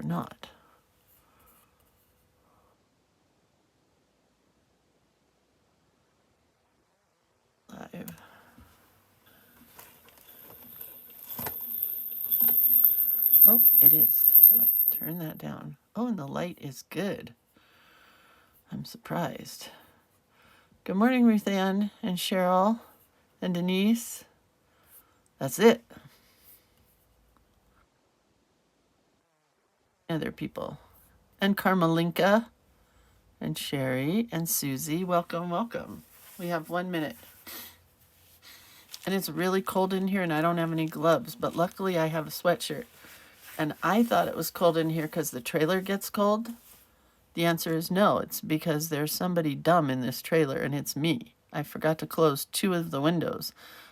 or not. Live. Oh, it is. Let's turn that down. Oh, and the light is good. I'm surprised. Good morning, Ruth Ann and Cheryl and Denise. That's it. Other people. And Carmelinka and Sherry and Susie. Welcome, welcome. We have 1 minute. And it's really cold in here and I don't have any gloves, but luckily I have a sweatshirt. And I thought it was cold in here because the trailer gets cold. The answer is no. It's because there's somebody dumb in this trailer and it's me. I forgot to close 2 of the windows.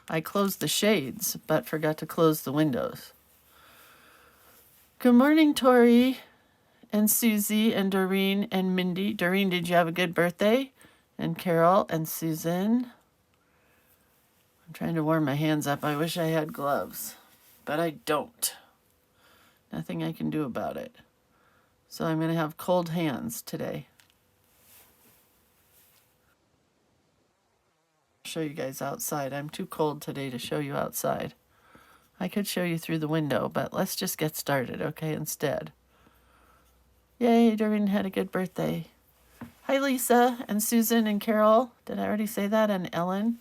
I closed the shades, but forgot to close the windows. Good morning, Tori and Susie and Doreen and Mindy. Doreen, did you have a good birthday? And Carol and Susan. I'm trying to warm my hands up. I wish I had gloves, but I don't. Nothing I can do about it. So I'm going to have cold hands today. Show you guys outside. I'm too cold today to show you outside. I could show you through the window, but let's just get started, okay, instead. Yay, Doreen had a good birthday. Hi, Lisa and Susan and Carol. Did I already say that? And Ellen.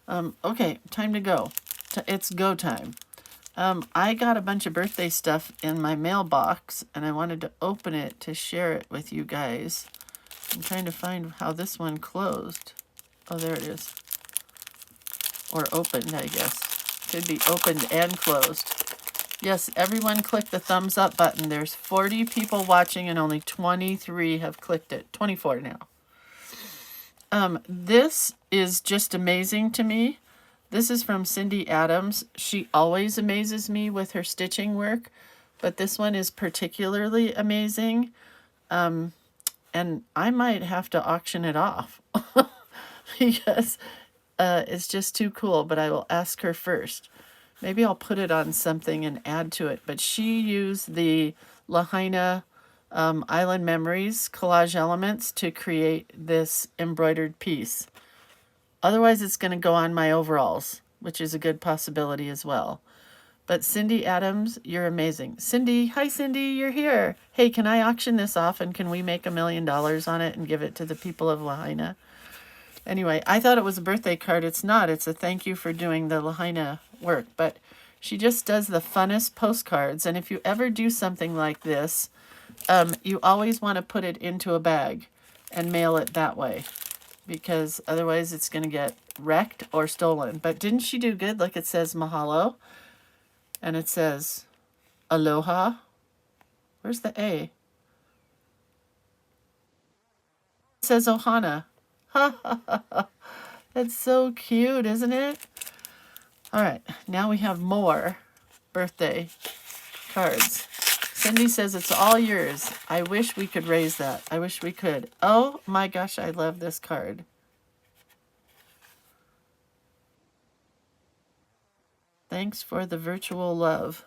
Okay, time to go. It's go time. I got a bunch of birthday stuff in my mailbox, and I wanted to open it to share it with you guys. I'm trying to find how this one closed. Oh, there it is. Or opened, I guess. Could be opened and closed. Yes, everyone click the thumbs up button. There's 40 people watching and only 23 have clicked it. 24 now. This is just amazing to me. This is from Cindy Adams. She always amazes me with her stitching work, but this one is particularly amazing. And I might have to auction it off because it's just too cool, but I will ask her first. Maybe I'll put it on something and add to it, but she used the Lahaina Island Memories collage elements to create this embroidered piece. Otherwise, it's going to go on my overalls, which is a good possibility as well. But Cindy Adams, you're amazing. Cindy, hi Cindy, you're here. Hey, can I auction this off and can we make $1 million on it and give it to the people of Lahaina? Anyway, I thought it was a birthday card. It's not. It's a thank you for doing the Lahaina work. But she just does the funnest postcards. And if you ever do something like this, you always want to put it into a bag and mail it that way, because otherwise it's going to get wrecked or stolen. But didn't she do good? Look, it says mahalo and it says aloha. Where's the A? It says ohana. That's so cute, isn't it? All right, now we have more birthday cards. Cindy says it's all yours. I wish we could raise that. I wish we could. Oh my gosh, I love this card. Thanks for the virtual love.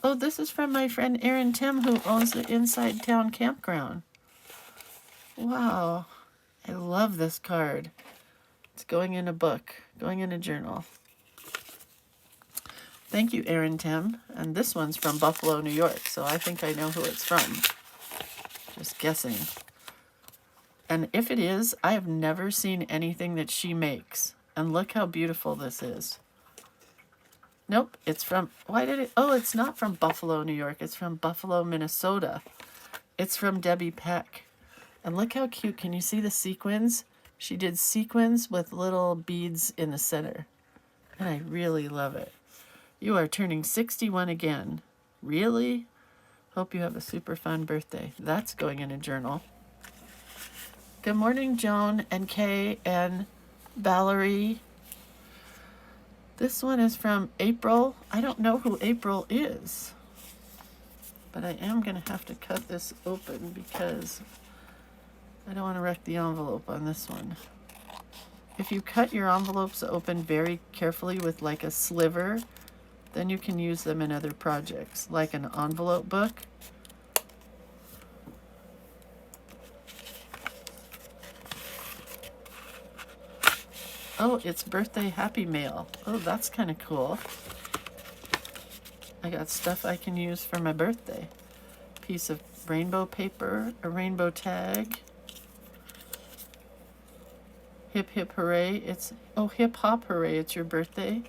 Oh, this is from my friend Erin Tim, who owns the Inside Town Campground. Wow, I love this card. It's going in a book, going in a journal. Thank you, Erin Tim. And this one's from Buffalo, New York, so I think I know who it's from. Just guessing. And if it is, I have never seen anything that she makes. And look how beautiful this is. Nope, it's from, why did it, oh, it's not from Buffalo, New York. It's from Buffalo, Minnesota. It's from Debbie Peck. And look how cute. Can you see the sequins? She did sequins with little beads in the center. And I really love it. You are turning 61 again. Really? Hope you have a super fun birthday. That's going in a journal. Good morning, Joan and Kay and Valerie. This one is from April. I don't know who April is, but I am going to have to cut this open because I don't want to wreck the envelope on this one. If you cut your envelopes open very carefully with like a sliver, Then you can use them in other projects, like an envelope book. Oh, it's birthday happy mail. Oh, that's kind of cool. I got stuff I can use for my birthday. Piece of rainbow paper, a rainbow tag. Hip hip hooray, it's, oh, hip hop hooray, it's your birthday.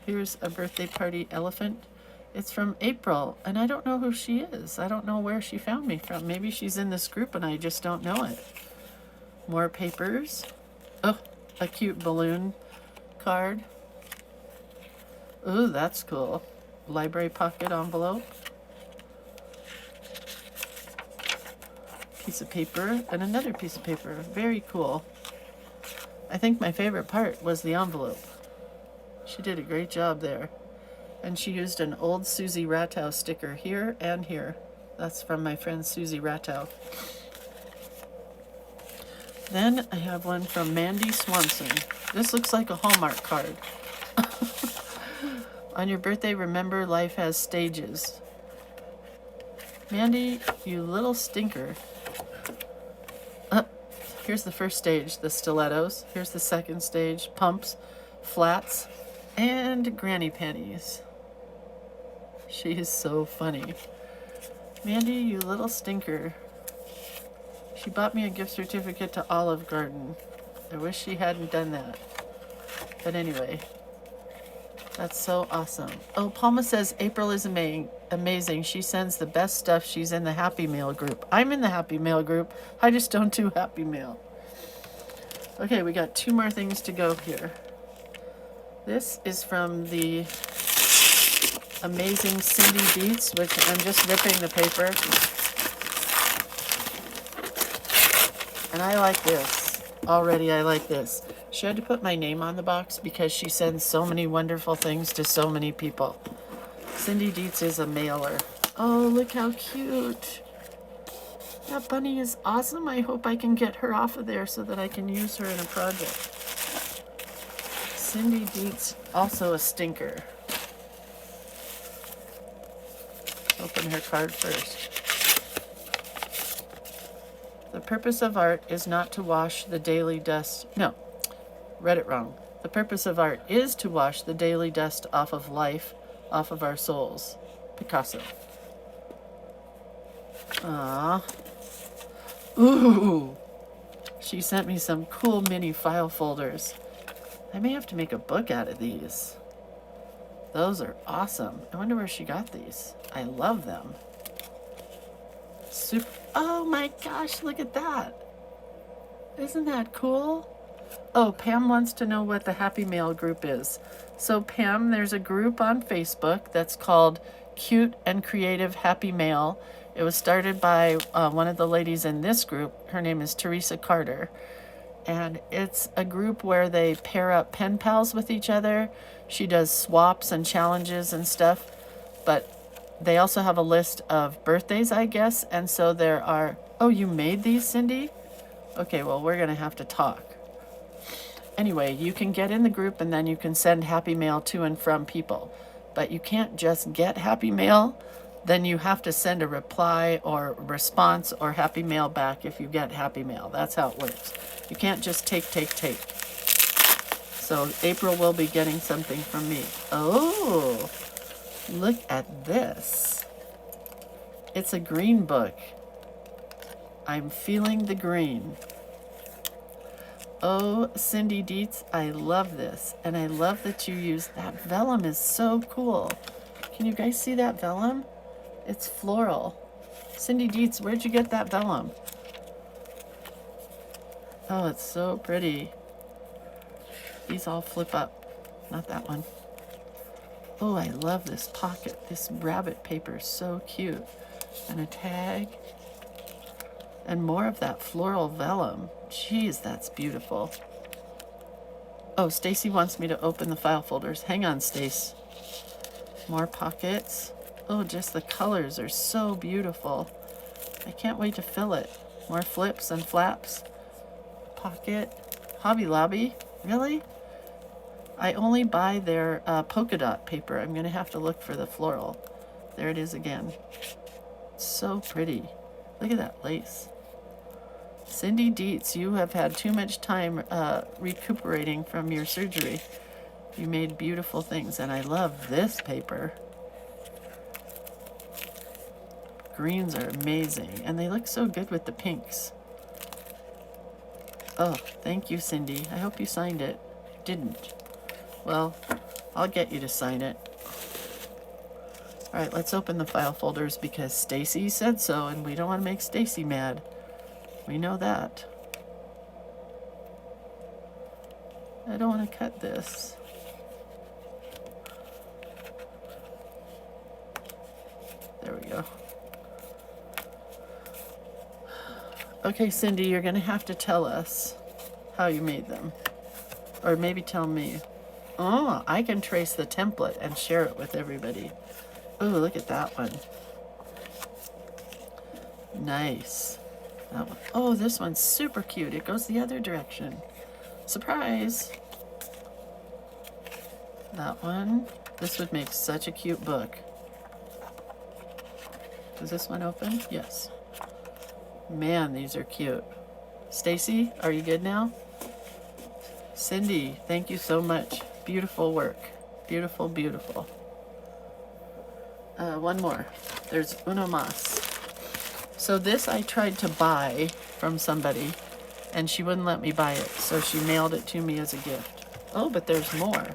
Here's a birthday party elephant. It's from April, and I don't know who she is. I don't know where she found me from. Maybe she's in this group and I just don't know it. More papers. Oh, a cute balloon card. Ooh, that's cool. Library pocket envelope. Piece of paper and another piece of paper. Very cool. I think my favorite part was the envelope. She did a great job there. And she used an old Susie Rattow sticker here and here. That's from my friend Susie Rattow. Then I have one from Mandy Swanson. This looks like a Hallmark card. On your birthday, remember life has stages. Mandy, you little stinker. Here's the first stage, the stilettos. Here's the second stage, pumps, flats, and granny panties. She is so funny. Mandy, you little stinker. She bought me a gift certificate to Olive Garden. I wish she hadn't done that. But anyway, that's so awesome. Oh, Palma says April is amazing. She sends the best stuff. She's in the Happy Mail group. I'm in the Happy Mail group. I just don't do Happy Mail. Okay, we got two more things to go here. This is from the amazing Cindy Beadz, which I'm just ripping the paper. And I like this. Already I like this. She had to put my name on the box because she sends so many wonderful things to so many people. Cindy Beadz is a mailer. Oh, look how cute. That bunny is awesome. I hope I can get her off of there so that I can use her in a project. Cindy Beadz, also a stinker. Open her card first. The purpose of art is not to wash the daily dust. No, read it wrong. The purpose of art is to wash the daily dust off of life, off of our souls. Picasso. Ah. Ooh. She sent me some cool mini file folders. I may have to make a book out of these. Those are awesome. I wonder where she got these. I love them. Super. Oh my gosh, look at that. Isn't that cool? Oh, Pam wants to know what the Happy Mail group is. So Pam, there's a group on Facebook that's called Cute and Creative Happy Mail. It was started by one of the ladies in this group. Her name is Teresa Carter. And it's a group where they pair up pen pals with each other. She does swaps and challenges and stuff. But they also have a list of birthdays, I guess. And so there are... Oh, you made these, Cindy? Okay, well, we're going to have to talk. Anyway, you can get in the group and then you can send Happy Mail to and from people. But you can't just get Happy Mail. Then you have to send a reply or response or Happy Mail back if you get Happy Mail. That's how it works. You can't just take. So April will be getting something from me. Oh, look at this. It's a green book. I'm feeling the green. Oh, Cindy Beadz, I love this. And I love that you use that vellum is so cool. Can you guys see that vellum? It's floral. Cindy Beadz, where'd you get that vellum? Oh, it's so pretty. These all flip up. Not that one. Oh, I love this pocket. This rabbit paper is so cute. And a tag. And more of that floral vellum. Jeez, that's beautiful. Oh, Stacy wants me to open the file folders. Hang on, Stace. More pockets. Oh, just the colors are so beautiful. I can't wait to fill it. More flips and flaps. Pocket. Hobby Lobby. Really? I only buy their polka dot paper. I'm going to have to look for the floral. There it is again. So pretty. Look at that lace. Cindy Dietz, you have had too much time recuperating from your surgery. You made beautiful things, and I love this paper. Greens are amazing, and they look so good with the pinks. Oh, thank you, Cindy. I hope you signed it. Didn't. Well, I'll get you to sign it. All right, let's open the file folders because Stacy said so, and we don't want to make Stacy mad. We know that. I don't want to cut this. There we go. Okay, Cindy, you're going to have to tell us how you made them. Or maybe tell me. Oh, I can trace the template and share it with everybody. Oh, look at that one. Nice. That one. Oh, this one's super cute. It goes the other direction. Surprise! That one. This would make such a cute book. Does this one open? Yes. Man, these are cute. Stacy, are you good now? Cindy, thank you so much. Beautiful work. Beautiful, beautiful. One more. There's Uno Mas. So this I tried to buy from somebody, and she wouldn't let me buy it, so she mailed it to me as a gift. Oh, but there's more.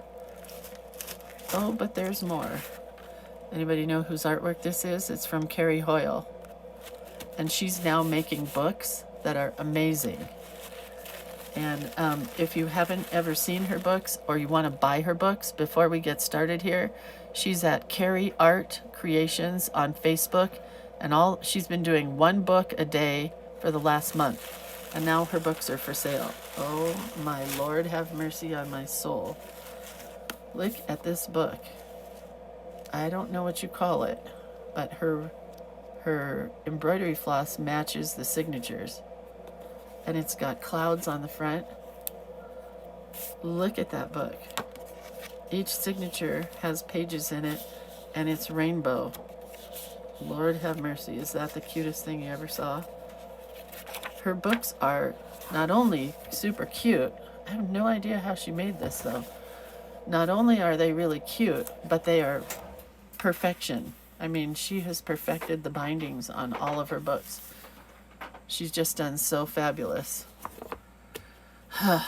Oh, but there's more. Anybody know whose artwork this is? It's from Carrie Hoyle. And she's now making books that are amazing. And if you haven't ever seen her books, or you want to buy her books before we get started here, she's at Carrie Art Creations on Facebook. And she's been doing one book a day for the last month. And now her books are for sale. Oh my Lord, have mercy on my soul. Look at this book. I don't know what you call it, but her embroidery floss matches the signatures. And it's got clouds on the front. Look at that book. Each signature has pages in it, and it's rainbow. Lord have mercy, is that the cutest thing you ever saw? Her books are not only super cute, I have no idea how she made this though. Not only are they really cute, but they are perfection. I mean, she has perfected the bindings on all of her books. She's just done so fabulous. I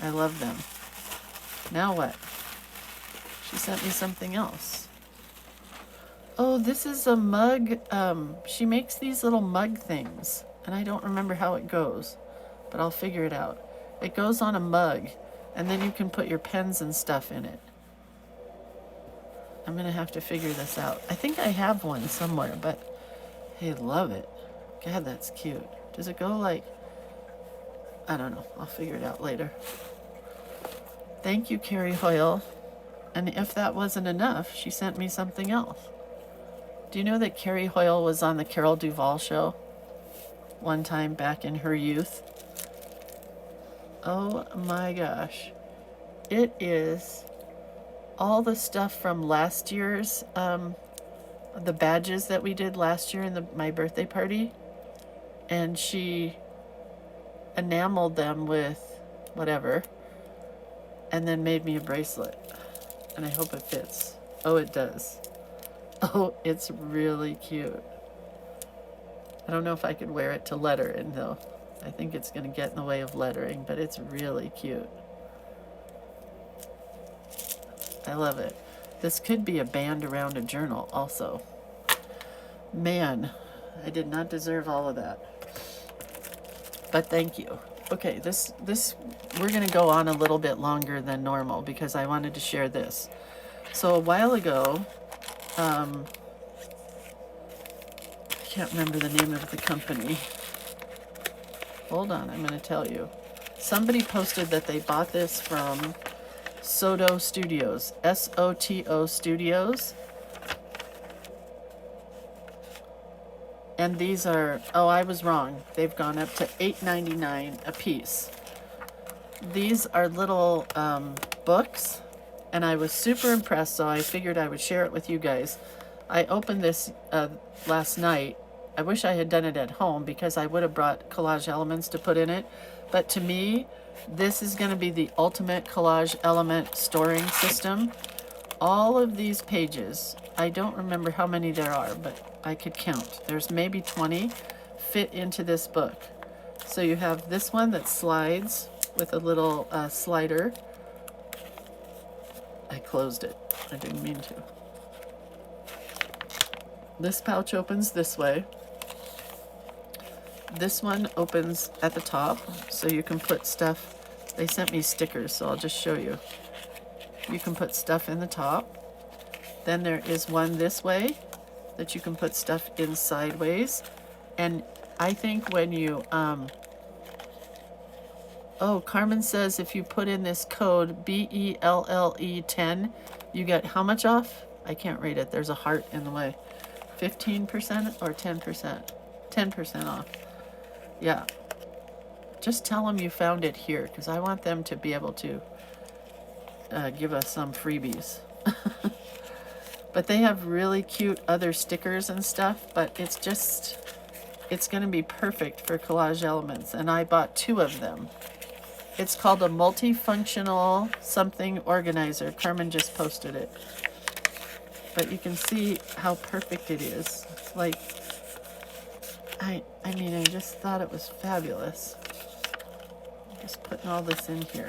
love them. Now what? She sent me something else. Oh, this is a mug. She makes these little mug things, and I don't remember how it goes, but I'll figure it out. It goes on a mug, and then you can put your pens and stuff in it. I'm gonna have to figure this out. I think I have one somewhere, but I love it. God, that's cute. Does it go like, I don't know. I'll figure it out later. Thank you, Carrie Hoyle. And if that wasn't enough, she sent me something else. Do you know that Carrie Hoyle was on the Carol Duvall show one time back in her youth? Oh my gosh. It is all the stuff from last year's, the badges that we did last year in my birthday party. And she enameled them with whatever, and then made me a bracelet. And I hope it fits. Oh, it does. Oh, it's really cute. I don't know if I could wear it to letter in though. I think it's going to get in the way of lettering, but it's really cute. I love it. This could be a band around a journal also. Man, I did not deserve all of that. But thank you. Okay, this we're going to go on a little bit longer than normal because I wanted to share this. So a while ago, I can't remember the name of the company. Hold on, I'm going to tell you. Somebody posted that they bought this from Soto Studios, S-O-T-O Studios. And these are, oh, I was wrong. They've gone up to $8.99 a piece. These are little books and I was super impressed, so I figured I would share it with you guys. I opened this last night. I wish I had done it at home because I would have brought collage elements to put in it. But to me, this is going to be the ultimate collage element storing system. All of these pages, I don't remember how many there are, but I could count. There's maybe 20 fit into this book. So you have this one that slides with a little slider. I closed it. I didn't mean to. This pouch opens this way. This one opens at the top, so you can put stuff. They sent me stickers, so I'll just show you. You can put stuff in the top. Then there is one this way that you can put stuff in sideways. And I think when you, oh, Carmen says if you put in this code BELLE 10, you get how much off? I can't read it. There's a heart in the way. 15% or 10%? 10% off. Yeah. Just tell them you found it here, because I want them to be able to give us some freebies. But they have really cute other stickers and stuff, but it's just, it's going to be perfect for collage elements. And I bought 2 of them. It's called a multifunctional something organizer. Carmen just posted it. But you can see how perfect it is. Like, I mean, I just thought it was fabulous. I'm just putting all this in here.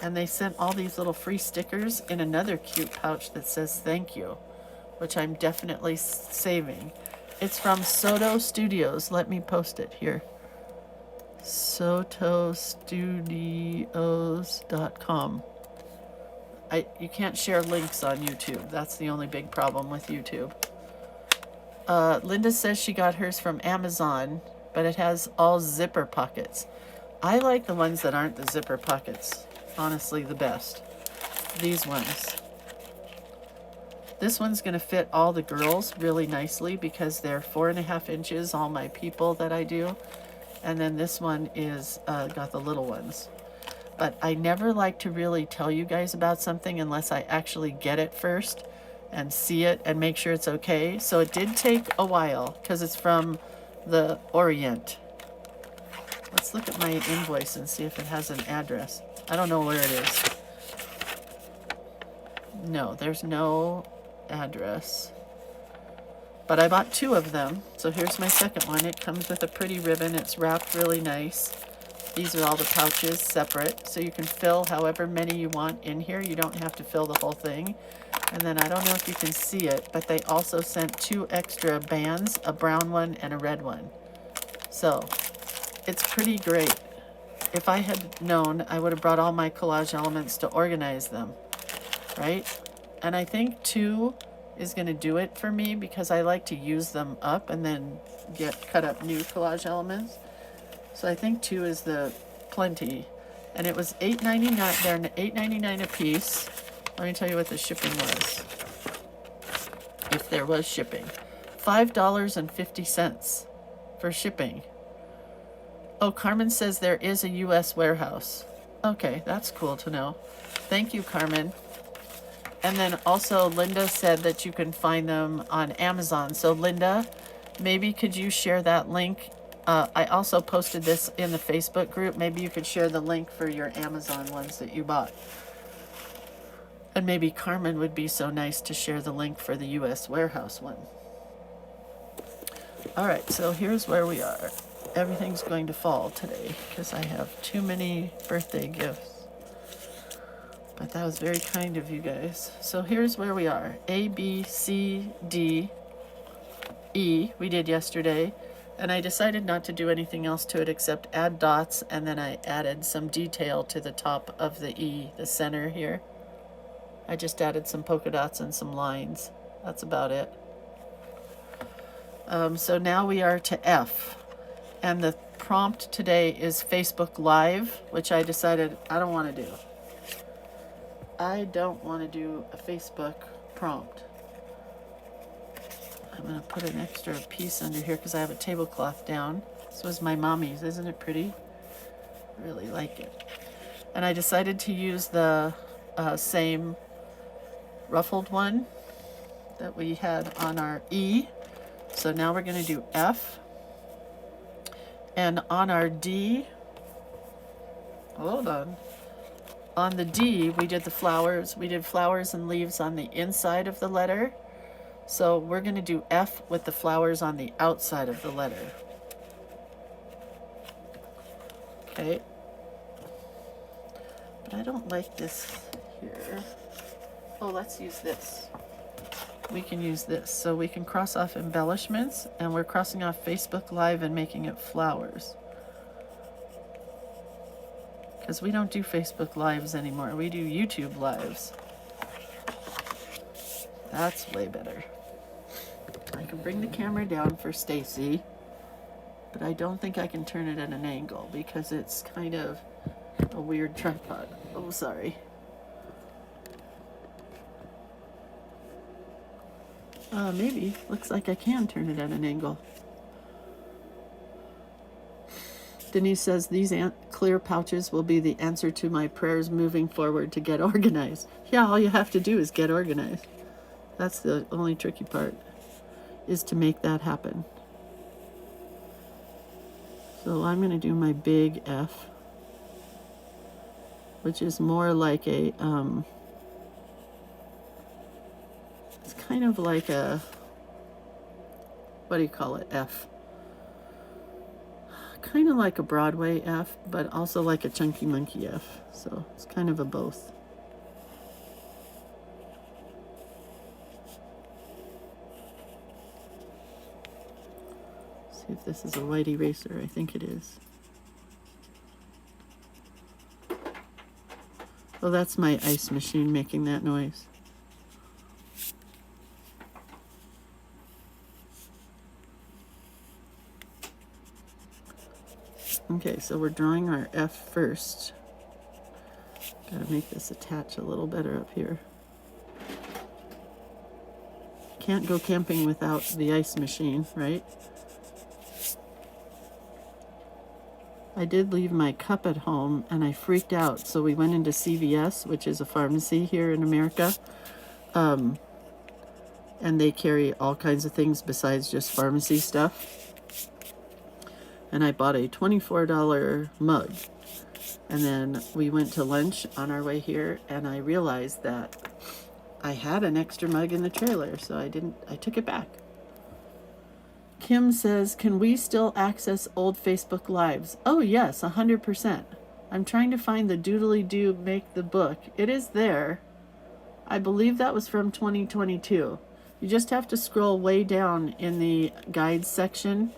And they sent all these little free stickers in another cute pouch that says thank you, which I'm definitely saving. It's from Soto Studios. Let me post it here. sotostudios.com. You can't share links on YouTube. That's the only big problem with YouTube. Linda says she got hers from Amazon, but it has all zipper pockets. I like the ones that aren't the zipper pockets. Honestly, the best. These ones. This one's going to fit all the girls really nicely because they're 4.5 inches, all my people that I do. And then this one is got the little ones. But I never like to really tell you guys about something unless I actually get it first and see it and make sure it's okay. So it did take a while because it's from the Orient. Let's look at my invoice and see if it has an address. I don't know where it is. No, there's no address. But I bought 2 of them. So here's my second one. It comes with a pretty ribbon. It's wrapped really nice. These are all the pouches separate, so you can fill however many you want in here. You don't have to fill the whole thing. And then I don't know if you can see it, but they also sent 2 extra bands, a brown one and a red one. So it's pretty great. If I had known, I would have brought all my collage elements to organize them, right? And I think 2 is going to do it for me because I like to use them up and then cut up new collage elements. So I think 2 is the plenty. And it was $8.99. They're $8.99 a piece. Let me tell you what the shipping was. If there was shipping. $5.50 for shipping. Oh, Carmen says there is a U.S. warehouse. Okay, that's cool to know. Thank you, Carmen. And then also Linda said that you can find them on Amazon. So Linda, maybe could you share that link? I also posted this in the Facebook group. Maybe you could share the link for your Amazon ones that you bought. And maybe Carmen would be so nice to share the link for the U.S. warehouse one. All right, so here's where we are. Everything's going to fall today because I have too many birthday gifts. But that was very kind of you guys. So here's where we are. A, B, C, D, E we did yesterday. And I decided not to do anything else to it except add dots, and then I added some detail to the top of the E, the center here. I just added some polka dots and some lines. That's about it. So now we are to F. And the prompt today is Facebook Live, which I decided I don't want to do. I don't want to do a Facebook prompt. I'm going to put an extra piece under here because I have a tablecloth down. This was my mommy's. Isn't it pretty? I really like it. And I decided to use the same ruffled one that we had on our E. So now we're going to do F. And on our D, hold on the D, we did the flowers. We did flowers and leaves on the inside of the letter. So we're going to do F with the flowers on the outside of the letter. Okay. But I don't like this here. Oh, let's use this. We can use this. So we can cross off embellishments, and we're crossing off Facebook Live and making it flowers. Because we don't do Facebook Lives anymore. We do YouTube Lives. That's way better. I can bring the camera down for Stacy, but I don't think I can turn it at an angle because it's kind of a weird tripod. Oh, sorry. Maybe. Looks like I can turn it at an angle. Denise says, these clear pouches will be the answer to my prayers moving forward to get organized. Yeah, all you have to do is get organized. That's the only tricky part, is to make that happen. So I'm going to do my big F, which is more like a, it's kind of like a, what do you call it, F? Kind of like a Broadway F, but also like a Chunky Monkey F. So it's kind of a both. See if this is a white eraser. I think it is. Oh, that's my ice machine making that noise. Okay, so we're drawing our F first. Gotta make this attach a little better up here. Can't go camping without the ice machine, right? I did leave my cup at home and I freaked out. So we went into CVS, which is a pharmacy here in America. And they carry all kinds of things besides just pharmacy stuff. And I bought a $24 mug. And then we went to lunch on our way here, and I realized that I had an extra mug in the trailer, so I took it back. Kim says, can we still access old Facebook Lives? Oh yes, 100%. I'm trying to find the Doodly-Doo Make the Book. It is there. I believe that was from 2022. You just have to scroll way down in the guides section.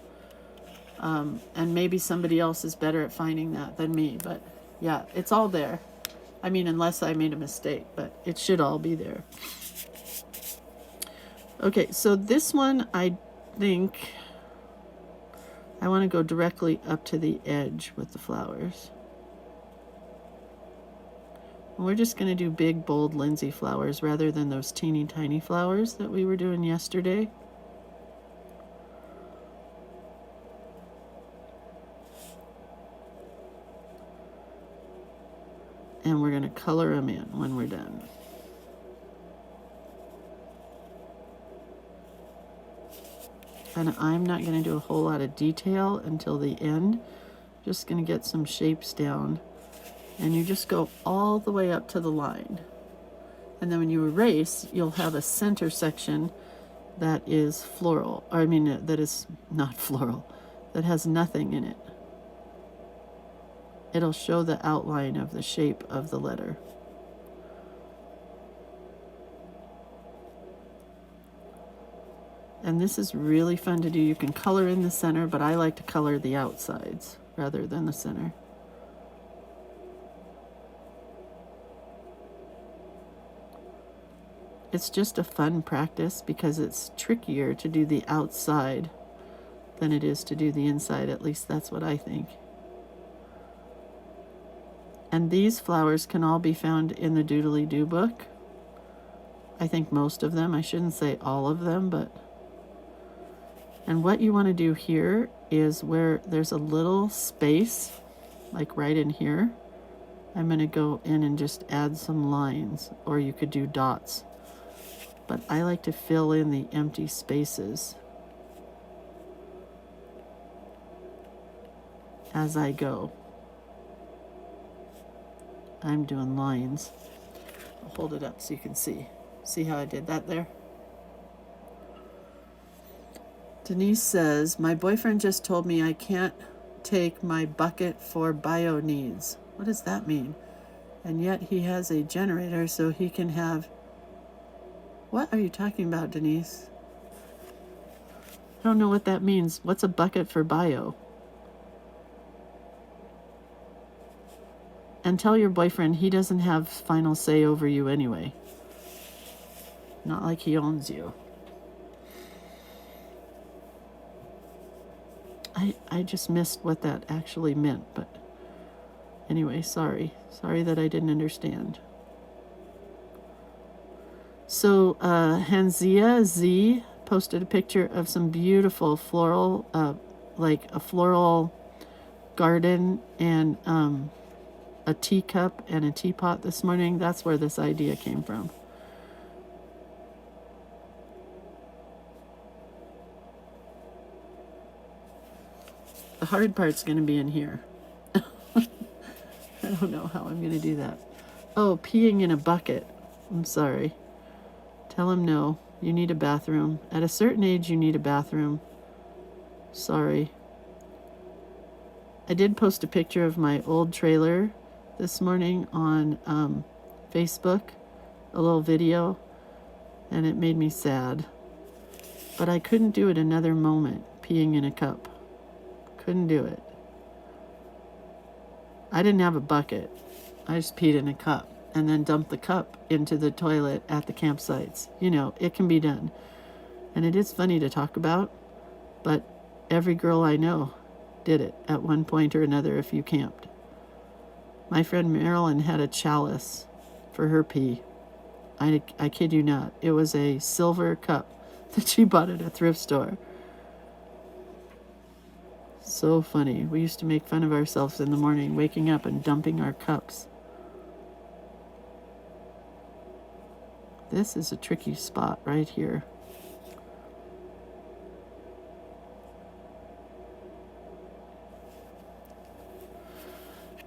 And maybe somebody else is better at finding that than me, but yeah, it's all there. I mean, unless I made a mistake, but it should all be there. Okay, so this one, I think I want to go directly up to the edge with the flowers. And we're just going to do big, bold Lindsay flowers rather than those teeny tiny flowers that we were doing yesterday. And we're going to color them in when we're done. And I'm not going to do a whole lot of detail until the end. Just going to get some shapes down. And you just go all the way up to the line. And then when you erase, you'll have a center section that is floral. Or I mean, that is not floral. That has nothing in it. It'll show the outline of the shape of the letter. And this is really fun to do. You can color in the center, but I like to color the outsides rather than the center. It's just a fun practice because it's trickier to do the outside than it is to do the inside. At least that's what I think. And these flowers can all be found in the Doodly-Doo book. I think most of them. I shouldn't say all of them, but... And what you want to do here is where there's a little space, like right in here, I'm going to go in and just add some lines, or you could do dots but I like to fill in the empty spaces as I go. I'm doing lines. I'll hold it up so you can see. See how I did that there? Denise says, my boyfriend just told me I can't take my bucket for bio needs. What does that mean? And yet he has a generator so he can have... What are you talking about, Denise? I don't know what that means. What's a bucket for bio? And tell your boyfriend he doesn't have final say over you anyway. Not like he owns you. I just missed what that actually meant, but anyway, sorry. Sorry that I didn't understand. So Hanzia Z posted a picture of some beautiful floral, like a floral garden and a teacup and a teapot this morning. That's where this idea came from. The hard part's going to be in here. I don't know how I'm going to do that. Oh, peeing in a bucket. I'm sorry. Tell him no. You need a bathroom. At a certain age, you need a bathroom. Sorry. I did post a picture of my old trailer this morning on Facebook, a little video, and it made me sad. But I couldn't do it another moment, peeing in a cup. Couldn't do it. I didn't have a bucket. I just peed in a cup and then dumped the cup into the toilet at the campsites. You know, it can be done. And it is funny to talk about, but every girl I know did it at one point or another if you camped. My friend Marilyn had a chalice for her pee. I kid you not. It was a silver cup that she bought at a thrift store. So funny. We used to make fun of ourselves in the morning, waking up and dumping our cups. This is a tricky spot right here.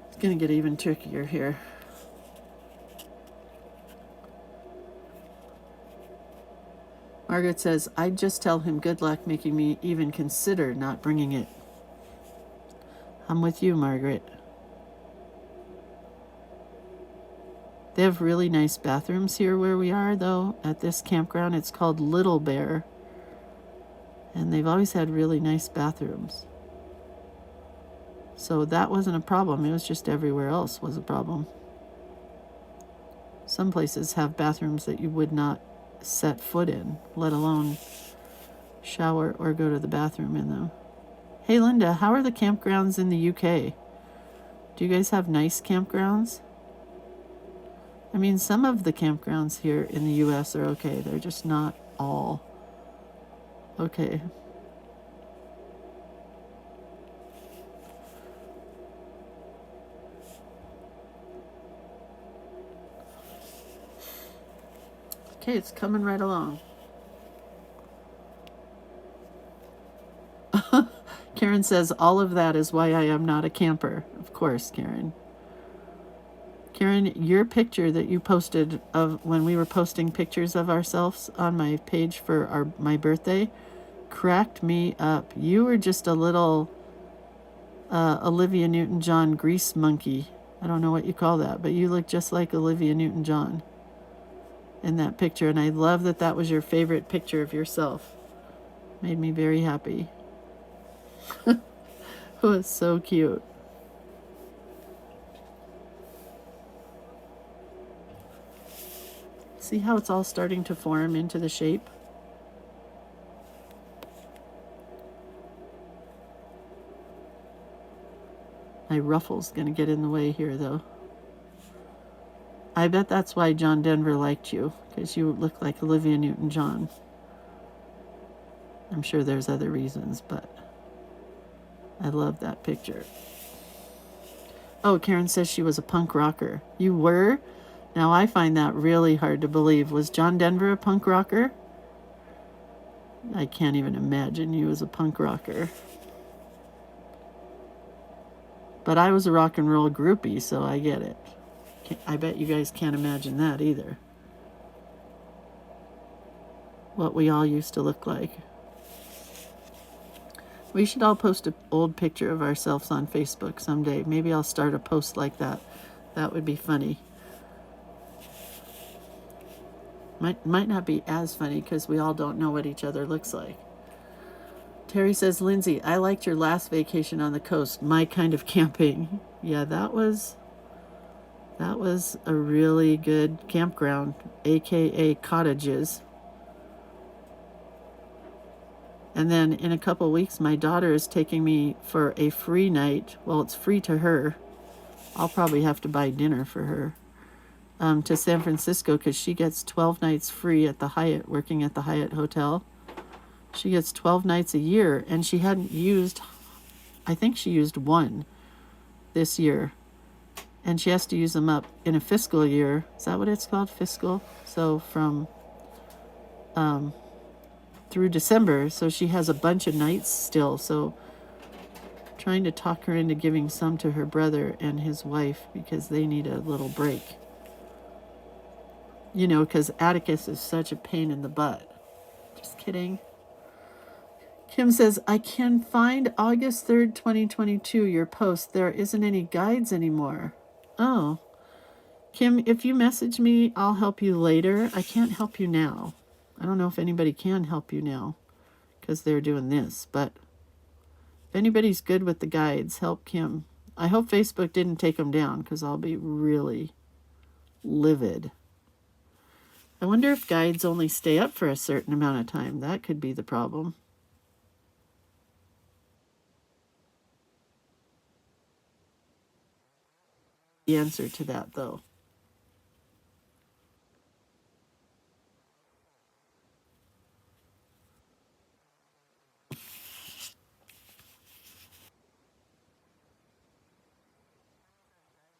It's going to get even trickier here. Margaret says, I'd just tell him good luck making me even consider not bringing it. I'm with you, Margaret. They have really nice bathrooms here where we are, though, at this campground. It's called Little Bear. And they've always had really nice bathrooms. So that wasn't a problem. It was just everywhere else was a problem. Some places have bathrooms that you would not set foot in, let alone shower or go to the bathroom in them. Hey, Linda, how are the campgrounds in the UK? Do you guys have nice campgrounds? I mean, some of the campgrounds here in the US are okay. They're just not all okay. Okay, it's coming right along. Karen says, all of that is why I am not a camper. Of course, Karen. Karen, your picture that you posted of when we were posting pictures of ourselves on my page for my birthday cracked me up. You were just a little Olivia Newton-John grease monkey. I don't know what you call that, but you look just like Olivia Newton-John in that picture. And I love that that was your favorite picture of yourself. Made me very happy. It was so cute. See how it's all starting to form into the shape? My ruffle's going to get in the way here, though. I bet that's why John Denver liked you, because you look like Olivia Newton-John. I'm sure there's other reasons, but I love that picture. Oh, Karen says she was a punk rocker. You were? Now, I find that really hard to believe. Was John Denver a punk rocker? I can't even imagine you as a punk rocker. But I was a rock and roll groupie, so I get it. I bet you guys can't imagine that either. What we all used to look like. We should all post an old picture of ourselves on Facebook someday. Maybe I'll start a post like that. That would be funny. Might not be as funny because we all don't know what each other looks like. Terry says, Lindsay, I liked your last vacation on the coast. My kind of camping. Yeah, that was a really good campground, aka cottages. And then in a couple weeks, my daughter is taking me for a free night. Well, it's free to her. I'll probably have to buy dinner for her. To San Francisco because she gets 12 nights free at the Hyatt, working at the Hyatt Hotel. She gets 12 nights a year, and she hadn't used, I think she used one this year. And she has to use them up in a fiscal year. Is that what it's called? Fiscal? So from through December. So she has a bunch of nights still. So trying to talk her into giving some to her brother and his wife because they need a little break. You know, because Atticus is such a pain in the butt. Just kidding. Kim says, I can find August 3rd, 2022, your post. There isn't any guides anymore. Oh. Kim, if you message me, I'll help you later. I can't help you now. I don't know if anybody can help you now because they're doing this. But if anybody's good with the guides, help Kim. I hope Facebook didn't take them down because I'll be really livid. I wonder if guides only stay up for a certain amount of time. That could be the problem. The answer to that, though.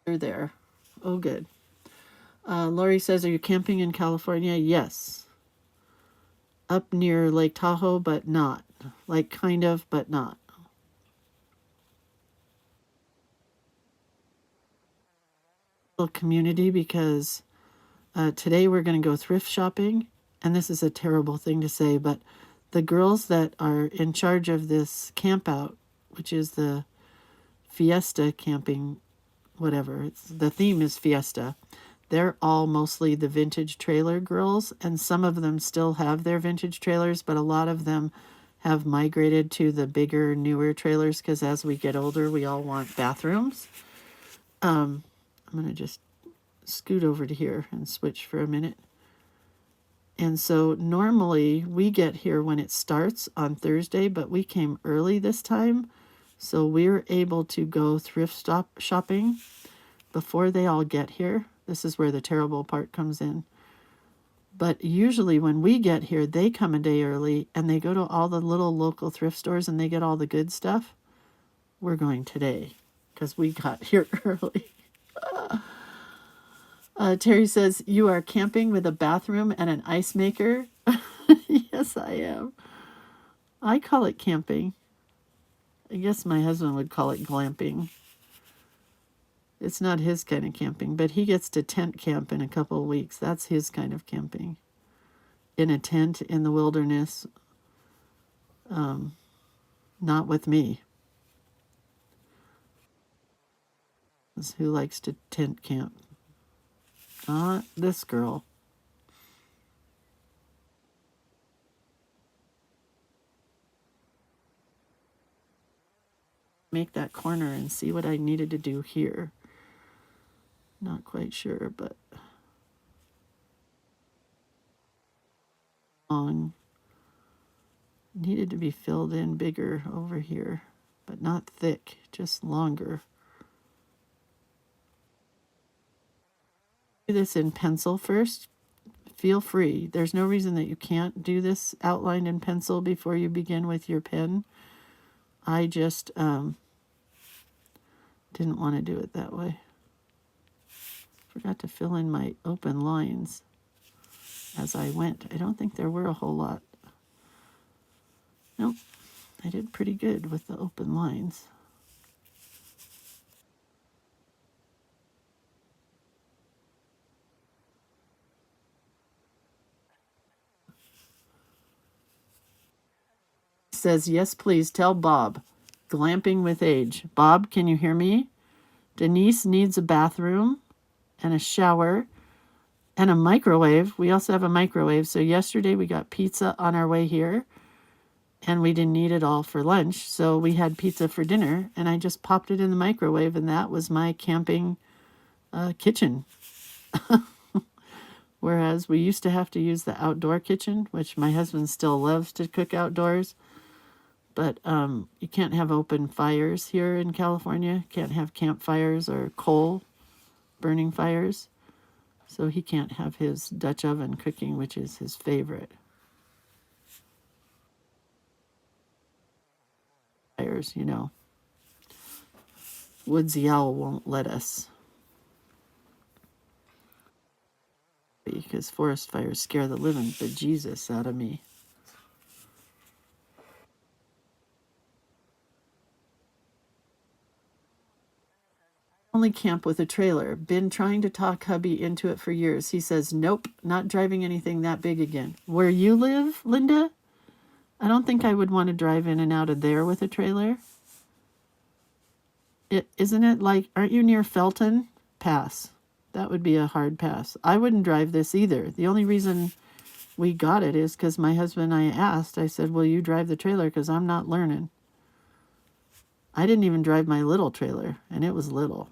They're there. Oh, good. Lori says, are you camping in California? Yes. Up near Lake Tahoe, but not. Like, kind of, but not. Community because today we're going to go thrift shopping. And this is a terrible thing to say, but the girls that are in charge of this camp out, which is the Fiesta camping, whatever, the theme is Fiesta. They're all mostly the vintage trailer girls, and some of them still have their vintage trailers, but a lot of them have migrated to the bigger, newer trailers because as we get older, we all want bathrooms. I'm going to just scoot over to here and switch for a minute. And so normally we get here when it starts on Thursday, but we came early this time. So we're able to go thrift shopping before they all get here. This is where the terrible part comes in. But usually when we get here, they come a day early and they go to all the little local thrift stores and they get all the good stuff. We're going today because we got here early. Terry says, you are camping with a bathroom and an ice maker? Yes, I am. I call it camping. I guess my husband would call it glamping. It's not his kind of camping, but he gets to tent camp in a couple of weeks. That's his kind of camping. In a tent in the wilderness. Not with me. Who likes to tent camp? Not this girl. Make that corner and see what I needed to do here. Not quite sure, but long. Needed to be filled in bigger over here, but not thick, just longer. Do this in pencil first. Feel free. There's no reason that you can't do this outlined in pencil before you begin with your pen. I just didn't want to do it that way. Forgot to fill in my open lines as I went. I don't think there were a whole lot. Nope, I did pretty good with the open lines. Says, yes, please tell Bob. Glamping with age. Bob, can you hear me? Denise needs a bathroom and a shower and a microwave. We also have a microwave. So yesterday we got pizza on our way here and we didn't eat it all for lunch. So we had pizza for dinner and I just popped it in the microwave and that was my camping kitchen. Whereas we used to have to use the outdoor kitchen, which my husband still loves to cook outdoors. But you can't have open fires here in California. Can't have campfires or coal burning fires. So he can't have his Dutch oven cooking, which is his favorite. Fires, you know. Woodsy Owl won't let us. Because forest fires scare the living bejesus out of me. Only camp with a trailer. Been trying to talk hubby into it for years. He says, nope, not driving anything that big again. Where you live, Linda? I don't think I would want to drive in and out of there with a trailer. Isn't it like, aren't you near Felton? Pass. That would be a hard pass. I wouldn't drive this either. The only reason we got it is because my husband and I asked. I said, will you drive the trailer? Because I'm not learning. I didn't even drive my little trailer, and it was little.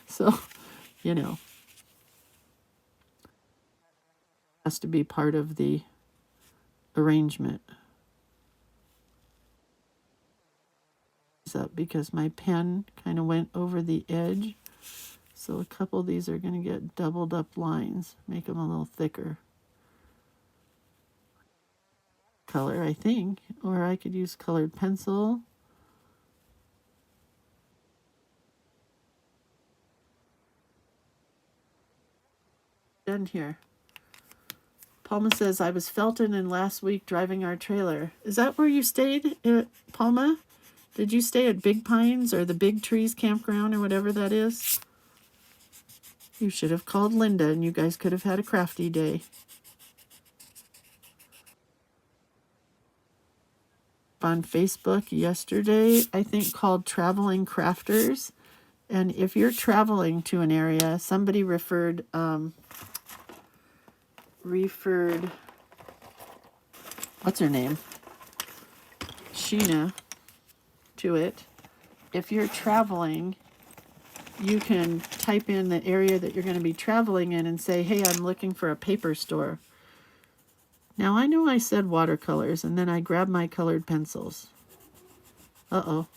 So, you know, has to be part of the arrangement. Up because my pen kind of went over the edge. So a couple of these are going to get doubled up lines, make them a little thicker. Color, I think, or I could use colored pencil. Done here. Palma says, I was Felton in last week driving our trailer. Is that where you stayed, Palma? Did you stay at Big Pines or the Big Trees campground or whatever that is? You should have called Linda and you guys could have had a crafty day. On Facebook yesterday, I think called Traveling Crafters. And if you're traveling to an area, somebody referred what's her name? Sheena to it. If you're traveling, you can type in the area that you're going to be traveling in and say, hey, I'm looking for a paper store. Now, I know I said watercolors, and then I grabbed my colored pencils. Uh-oh.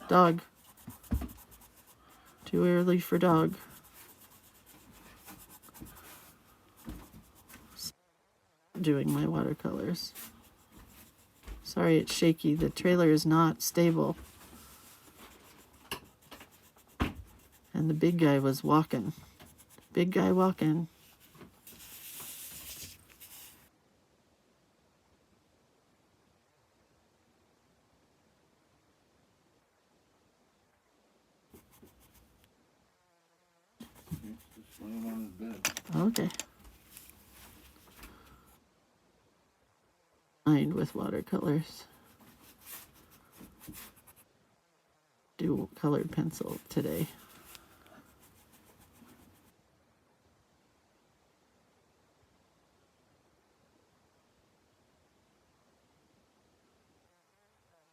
Dog. Too early for dog. Doing my watercolors. Sorry, it's shaky. The trailer is not stable. And the big guy was walking. Big guy walking. Okay. Lined with watercolors. Do colored pencil today.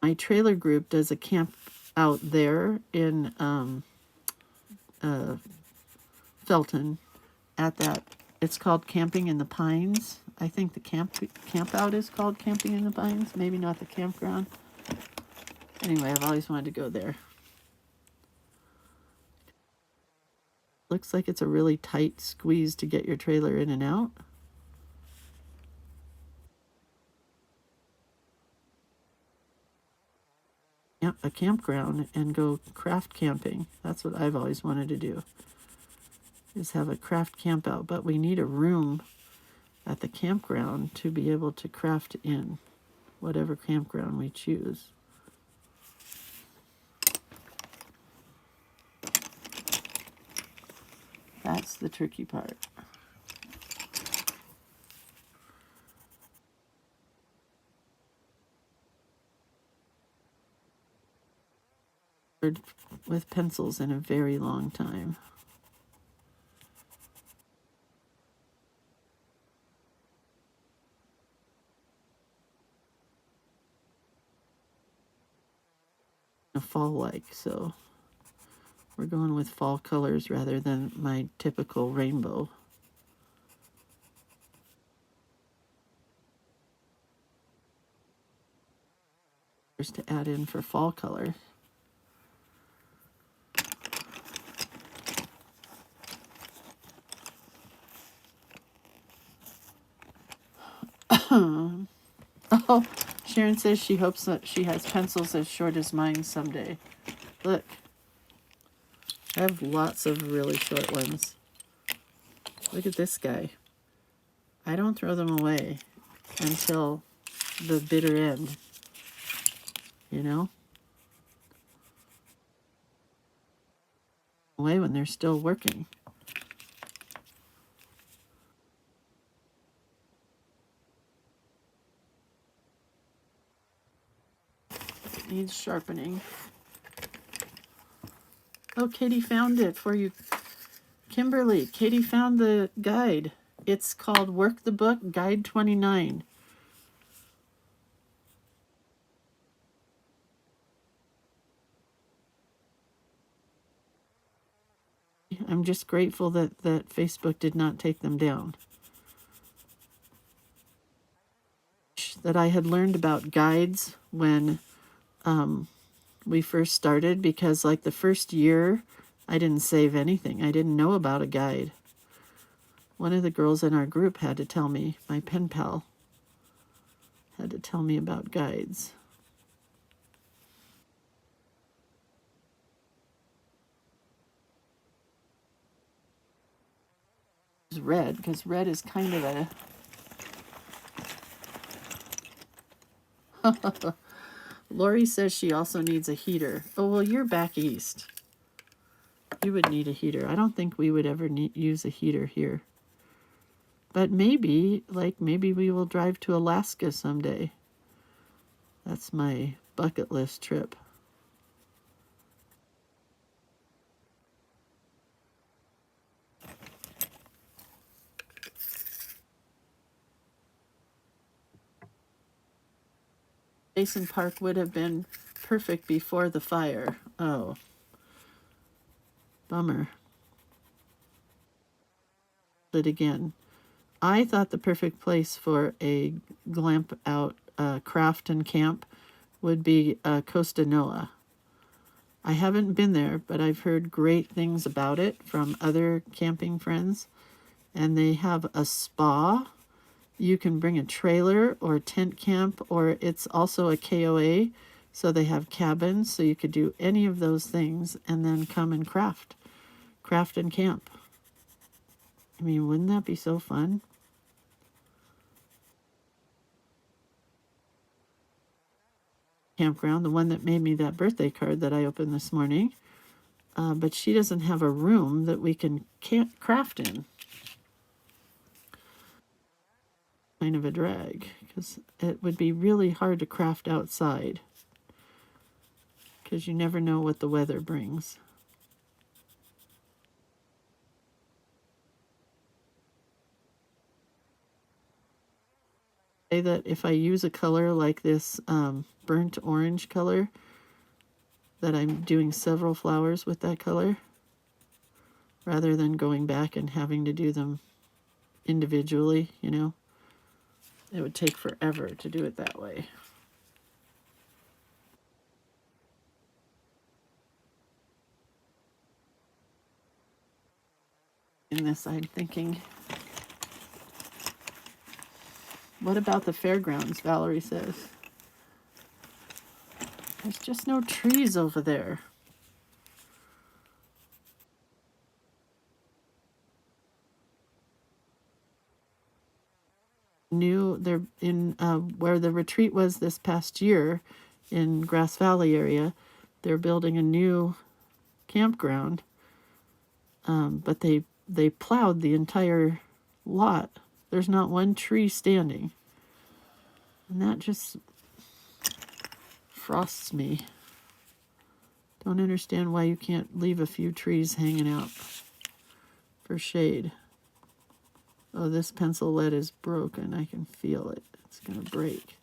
My trailer group does a camp out there in Felton at that. It's called Camping in the Pines. I think the camp out is called Camping in the Pines. Maybe not the campground. Anyway, I've always wanted to go there. Looks like it's a really tight squeeze to get your trailer in and out. Yep, a campground and go craft camping. That's what I've always wanted to do. is have a craft camp out, but we need a room at the campground to be able to craft in whatever campground we choose. That's the tricky part. With pencils in a very long time. A fall-like, so we're going with fall colors rather than my typical rainbow. To add in for fall color. Oh, Sharon says she hopes that she has pencils as short as mine someday. Look, I have lots of really short ones. Look at this guy. I don't throw them away until the bitter end, you know? Away when they're still working. It needs sharpening. Oh, Katie found it for you. Kimberly, Katie found the guide. It's called Work the Book, Guide 29. I'm just grateful that Facebook did not take them down. That I had learned about guides when we first started, because like the first year I didn't save anything. I didn't know about a guide. One of the girls in our group had to tell me, my pen pal had to tell me about guides. It's red, because red is kind of a... Lori says she also needs a heater. Oh, well, you're back east. You would need a heater. I don't think we would ever use a heater here. But maybe, maybe we will drive to Alaska someday. That's my bucket list trip. Basin Park would have been perfect before the fire. Oh, bummer. But again, I thought the perfect place for a glamp out craft and camp would be Costa Noa. I haven't been there, but I've heard great things about it from other camping friends. And they have a spa. You can bring a trailer or a tent camp, or it's also a KOA. So they have cabins, so you could do any of those things and then come and craft and camp. I mean, wouldn't that be so fun? Campground, the one that made me that birthday card that I opened this morning. But she doesn't have a room that we can craft in. Kind of a drag, because it would be really hard to craft outside, because you never know what the weather brings. Say that if I use a color like this burnt orange color, that I'm doing several flowers with that color, rather than going back and having to do them individually, you know. It would take forever to do it that way. In this, I'm thinking, what about the fairgrounds, Valerie says. There's just no trees over there. They're in where the retreat was this past year in Grass Valley area. They're building a new campground, but they plowed the entire lot. There's not one tree standing, and that just frosts me. Don't understand why you can't leave a few trees hanging out for shade. Oh, this pencil lead is broken. I can feel it. It's gonna break.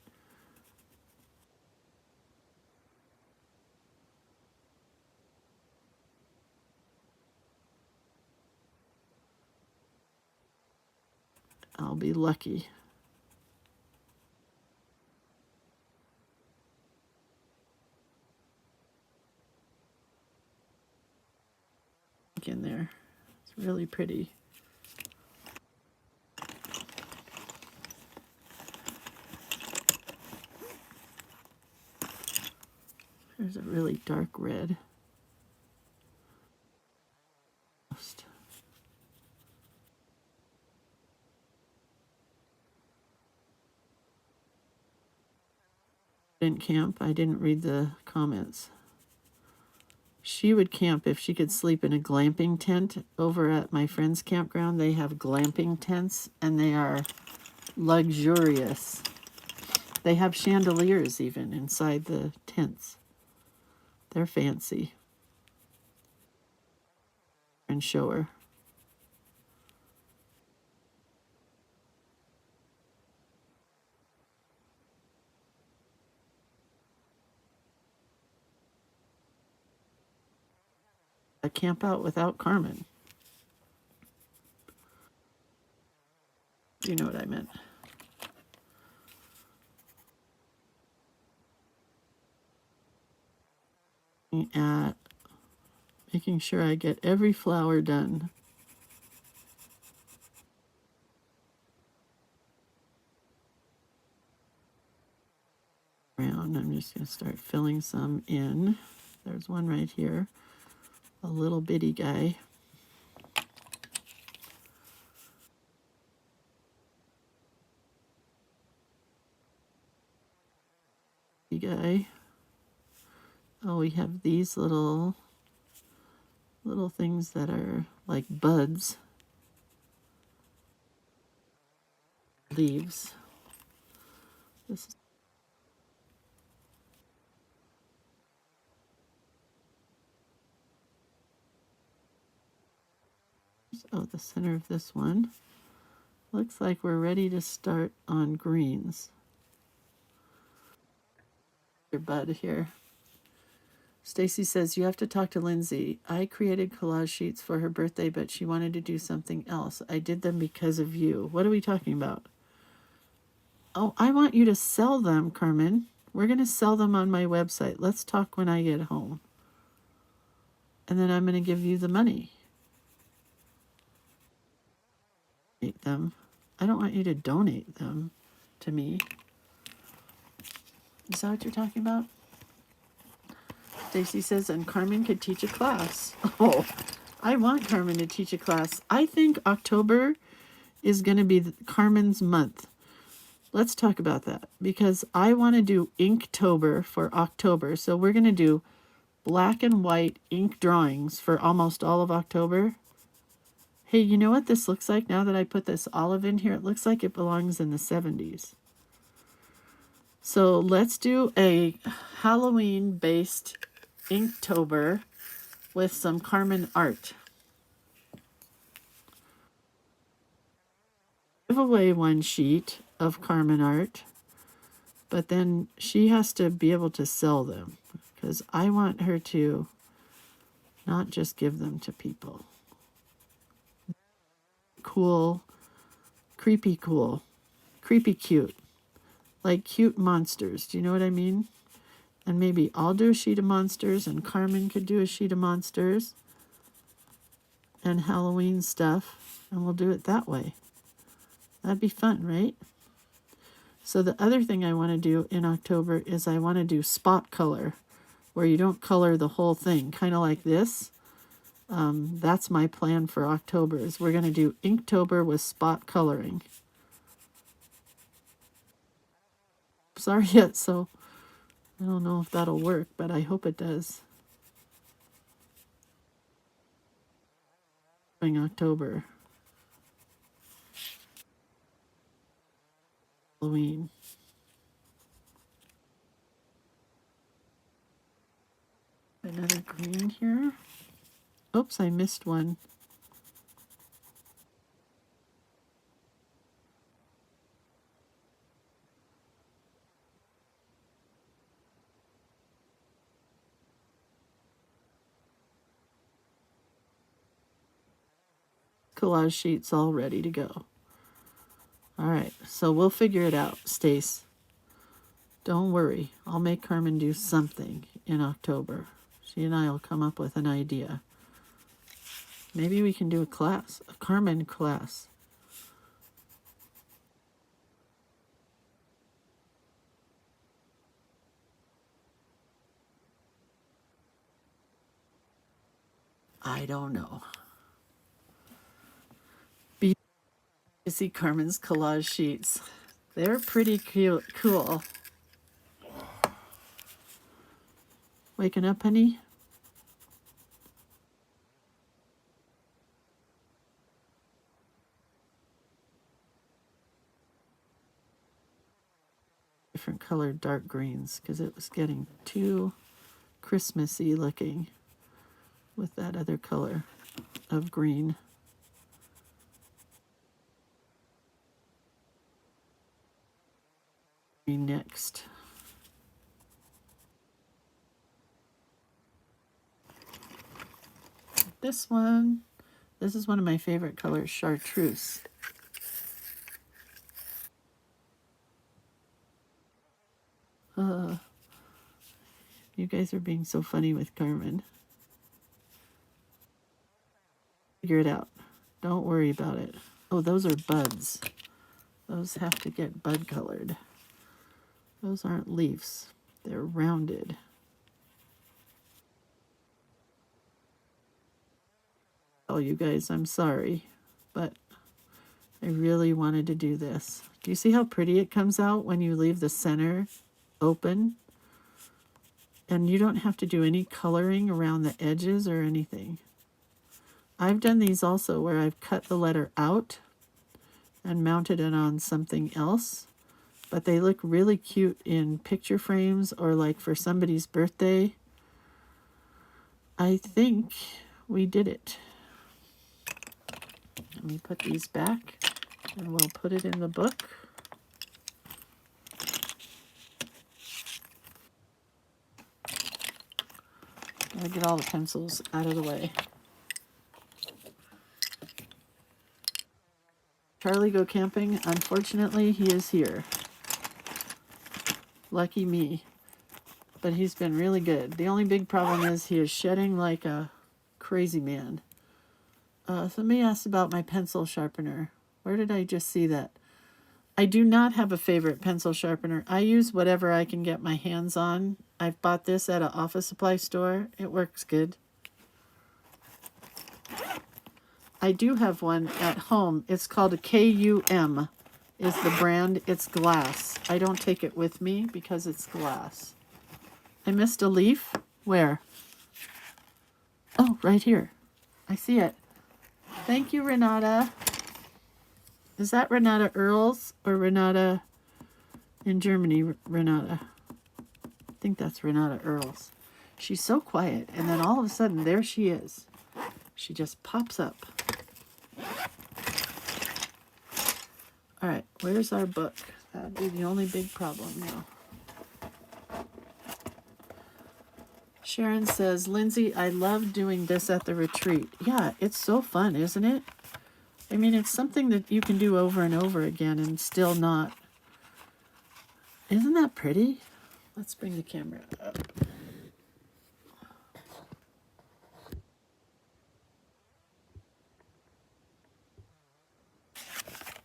I'll be lucky. In there. It's really pretty. There's a really dark red. Didn't camp. I didn't read the comments. She would camp if she could sleep in a glamping tent over at my friend's campground. They have glamping tents, and they are luxurious. They have chandeliers even inside the tents. They're fancy. And show her. A camp out without Carmen. You know what I meant. At making sure I get every flower done. Around, I'm just going to start filling some in. There's one right here, a little bitty guy. Guy. Oh, we have these little things that are like buds, leaves. This is the center of this one. Looks like we're ready to start on greens. Your bud here. Stacy says, you have to talk to Lindsay. I created collage sheets for her birthday, but she wanted to do something else. I did them because of you. What are we talking about? Oh, I want you to sell them, Carmen. We're going to sell them on my website. Let's talk when I get home. And then I'm going to give you the money. Donate them. I don't want you to donate them to me. Is that what you're talking about? Stacy says, and Carmen could teach a class. Oh, I want Carmen to teach a class. I think October is going to be Carmen's month. Let's talk about that, because I want to do Inktober for October. So we're going to do black and white ink drawings for almost all of October. Hey, you know what this looks like now that I put this olive in here? It looks like it belongs in the 70s. So let's do a Halloween-based Inktober with some Carmen art. Give away one sheet of Carmen art, but then she has to be able to sell them, because I want her to not just give them to people. Cool, creepy cool, creepy cute, like cute monsters. Do you know what I mean? And maybe I'll do a sheet of monsters, and Carmen could do a sheet of monsters and Halloween stuff, and we'll do it that way. That'd be fun, right? So the other thing I want to do in October is I want to do spot color, where you don't color the whole thing, kind of like this. That's my plan for October, is we're going to do Inktober with spot coloring. are yet, so I don't know if that'll work, but I hope it does. In October. Halloween. Another green here. Oops, I missed one. Collage sheets all ready to go. All right, so we'll figure it out, Stace. Don't worry. I'll make Carmen do something in October. She and I will come up with an idea. Maybe we can do a class, a Carmen class. I don't know. Be to see Carmen's collage sheets. They're pretty cute, cool. Waking up, honey? Different colored dark greens because it was getting too Christmassy looking with that other color of green. Green next. This one. This is one of my favorite colors, Chartreuse. You guys are being so funny with Carmen. Figure it out. Don't worry about it. Oh, those are buds. Those have to get bud colored. Those aren't leaves. They're rounded. Oh, you guys, I'm sorry, but I really wanted to do this. Do you see how pretty it comes out when you leave the center open? And you don't have to do any coloring around the edges or anything. I've done these also where I've cut the letter out and mounted it on something else, but they look really cute in picture frames or like for somebody's birthday. I think we did it. Let me put these back and we'll put it in the book. Gotta get all the pencils out of the way. Charlie go camping. Unfortunately, he is here. Lucky me. But he's been really good. The only big problem is he is shedding like a crazy man. Somebody asked about my pencil sharpener. Where did I just see that? I do not have a favorite pencil sharpener. I use whatever I can get my hands on. I've bought this at an office supply store. It works good. I do have one at home. It's called a KUM is the brand. It's glass. I don't take it with me because it's glass. I missed a leaf. Where? Oh, right here. I see it. Thank you, Renata. Is that Renata Earls or Renata in Germany? Renata. I think that's Renata Earls. She's so quiet, and then all of a sudden, there she is. She just pops up. All right, where's our book? That would be the only big problem now. Sharon says, Lindsay, I love doing this at the retreat. Yeah, it's so fun, isn't it? I mean, it's something that you can do over and over again and still not. Isn't that pretty? Let's bring the camera up.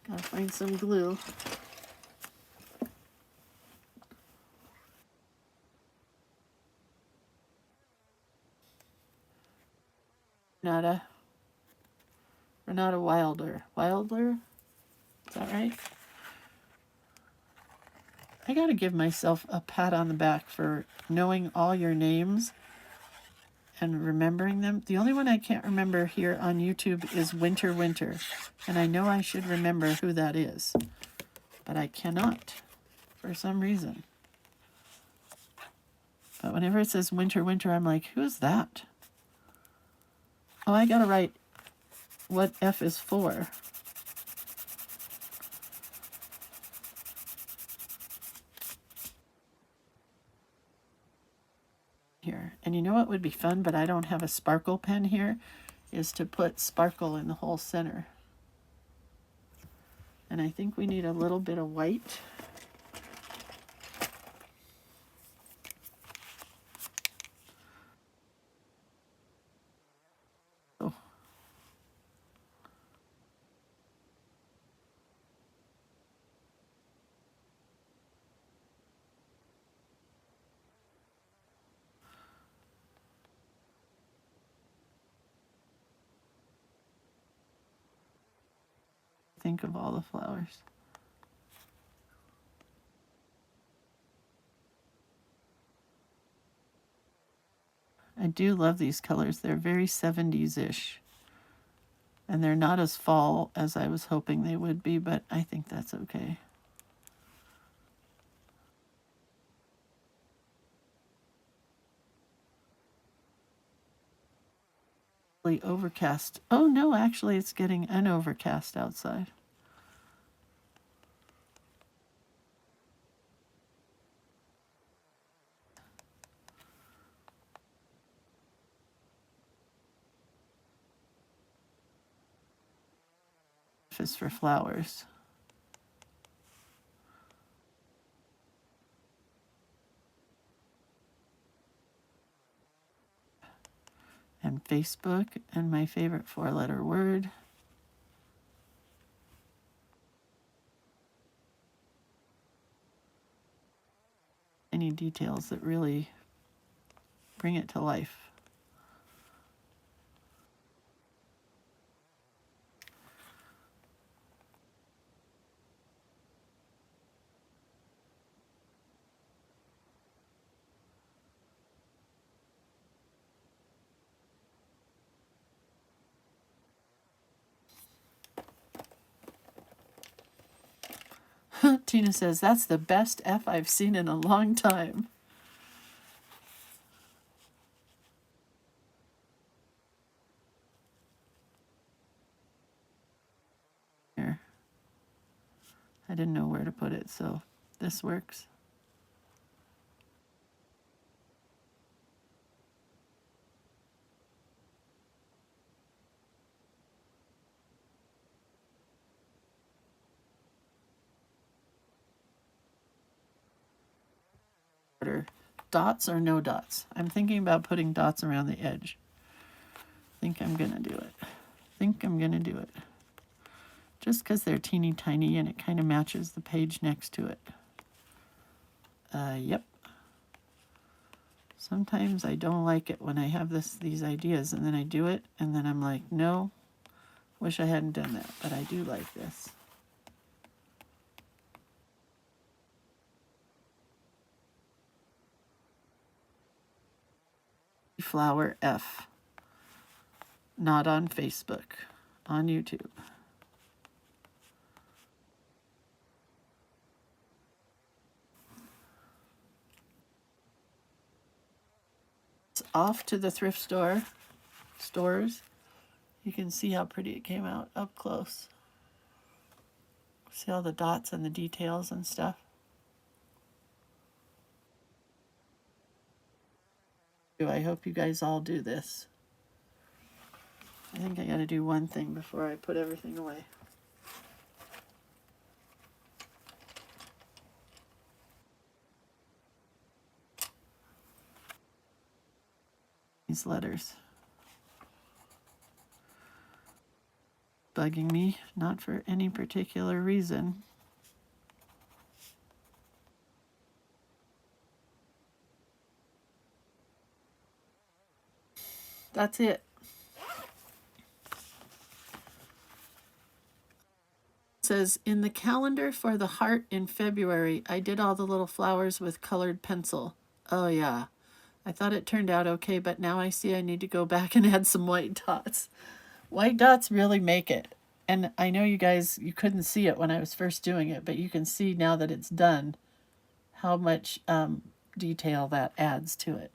Gotta find some glue. Renata Wilder. Wilder? Is that right? I gotta give myself a pat on the back for knowing all your names and remembering them. The only one I can't remember here on YouTube is Winter Winter, and I know I should remember who that is, but I cannot for some reason. But whenever it says Winter Winter, I'm like, who's that? Oh, I gotta write what F is for. Here. And you know what would be fun, but I don't have a sparkle pen here, is to put sparkle in the whole center. And I think we need a little bit of white. Oh. Think of all the flowers. I do love these colors. They're very 70s-ish. And they're not as fall as I was hoping they would be, but I think that's okay. Really overcast. Oh no, actually it's getting an overcast outside. F is for flowers. And Facebook, and my favorite 4-letter word. Any details that really bring it to life. Tina says, that's the best F I've seen in a long time. Here. I didn't know where to put it, so this works. Dots or no dots? I'm thinking about putting dots around the edge. Think I'm gonna do it. Think I'm gonna do it. Just because they're teeny tiny and it kind of matches the page next to it. Yep. Sometimes I don't like it when I have these ideas and then I do it and then I'm like, no, wish I hadn't done that, but I do like this. Flower F. Not on Facebook, on YouTube. It's off to the thrift stores. You can see how pretty it came out up close. See all the dots and the details and stuff. I hope you guys all do this. I think I gotta do one thing before I put everything away. These letters. Bugging me, not for any particular reason. That's it. says, in the calendar for the heart in February, I did all the little flowers with colored pencil. Oh yeah. I thought it turned out okay, but now I see I need to go back and add some white dots. White dots really make it. And I know you guys, you couldn't see it when I was first doing it, but you can see now that it's done how much detail that adds to it.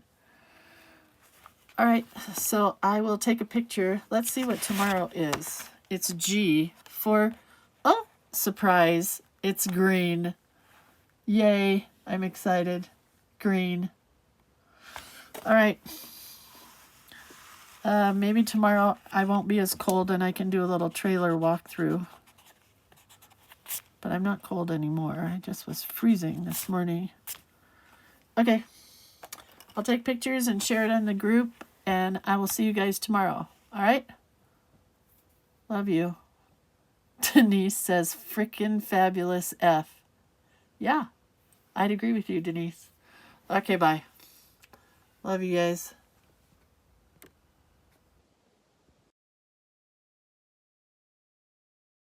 All right, so I will take a picture. Let's see what tomorrow is. It's G for, oh, surprise, it's green. Yay, I'm excited. Green. All right. Maybe tomorrow I won't be as cold and I can do a little trailer walkthrough. But I'm not cold anymore. I just was freezing this morning. Okay. I'll take pictures and share it in the group, and I will see you guys tomorrow. All right? Love you. Denise says, frickin' fabulous F. Yeah, I'd agree with you, Denise. Okay, bye. Love you guys.